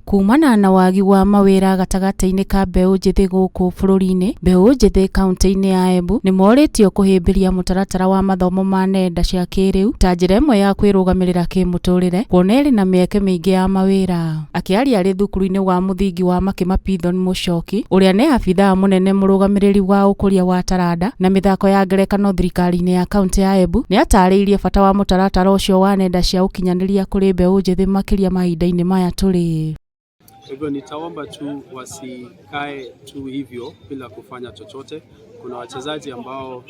Kumana na wagi wa mawira gatagati-ini ka mbeũ njithi guku bururi-ini, mbeũ njithi kaunti-ini ya Embu ni moritio kuhimbiria mutaratara wa mathomo ma nenda cia kiriu ta njira imwe ya kwirugamirira kimuturire kuona iri na mieke mingi ya mawira. Akiaria ari thukuru-ini wa muthingi wa Makima Pithon Muchoki, uria ni abithaa munene murugamiriri wa ukuria wa taranda na mithako ya ngerekano thirikari-ini ya kaunti ya Embu, ni atariirie bata wa mutaratara ucio wa nenda cia ukinyaniria kuri mbeũ njithi makiria mahinda-ini maya turi. Hivyo nitaomba tu wasikae tu hivyo bila kufanya chochote. Kuna wachezaji ambao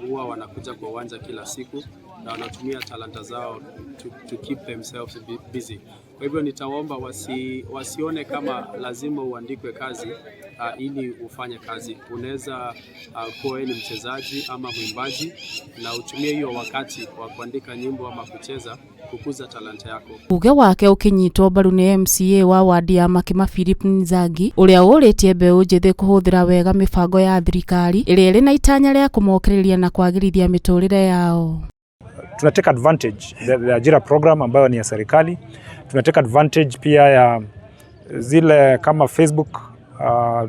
huwa wanakuja kwa uwanja kila siku na wanatumia talanta zao to keep themselves busy. Kwa hivyo nitaomba wasione kama lazima uandikwe kazi ili ufanye kazi. Unaweza kuwa ni mchezaji ama mwimbaji na utumie hiyo wakati wa kuandika nyimbo ama kucheza kukuza talanta yako. Uge wake ukinyitwo mbaru ni MCA wa wadi ya Makima Philip Nzagi, uria uritie mbeũ njithi kuhuthira wega mibango ya thirikari iria iri na itanya ria kumokiriria na kwagirithia miturire yao. Tunateka advantage the ajira program ambayo ni ya serikali. Tunateka advantage pia ya zile kama Facebook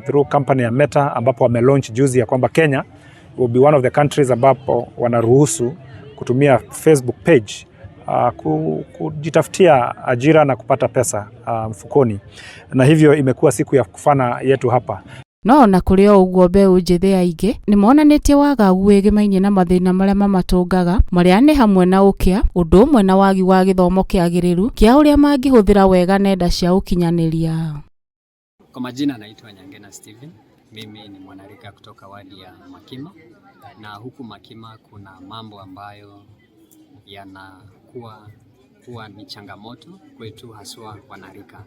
through company ya Meta ambapo wamelaunch juzi ya kwamba Kenya will be one of the countries ambapo wanaruhusu kutumia Facebook page kujitafutia ajira na kupata pesa mfukoni, na hivyo imekuwa siku ya kufana yetu hapa. No na kuri o uguo mbeũ njithi aingi ni monanitie wagagu wigimainie na mathina maria mamatungaga maria ni hamwe na ukia undu umwe na wagi wa githomo kiagiriru kia uria mangihuthira wega nenda cia ukinyaniria. Kwa majina naitwa Nyangena Steven. Mimi ni mwanarika kutoka wadi ya Makima, na huku Makima kuna mambo ambayo yanakuwa ni changamoto kwetu haswa wanarika.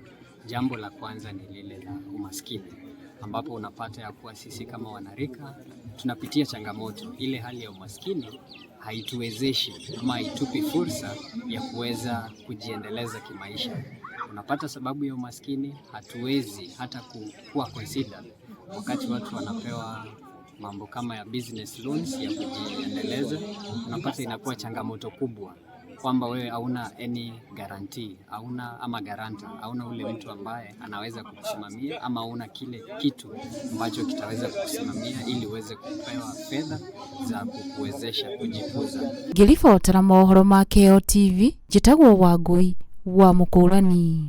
Jambo la kwanza ni lile la umaskini, ambapo unapata ya kuwa sisi kama wanarika tunapitia changamoto. Ile hali ya umaskini haituwezeshi ama haitupi fursa ya kuweza kujiendeleza kimaisha. Unapata sababu ya umaskini hatuwezi hata kuwa consider wakati watu wanapewa mambo kama ya business loans ya kujiendeleza. Unapata inakuwa changamoto kubwa kwamba wewe hauna any guarantee, ama guarantor, hauna ule mtu ambaye anaweza kukusimamia ama hauna kile kitu ambacho kitaweza kukusimamia ili uweze kupewa fedha za kukuwezesha kujikuza. Ngiribotera mohoro ma KO TV, njitagwo Wangui wa Mukurani.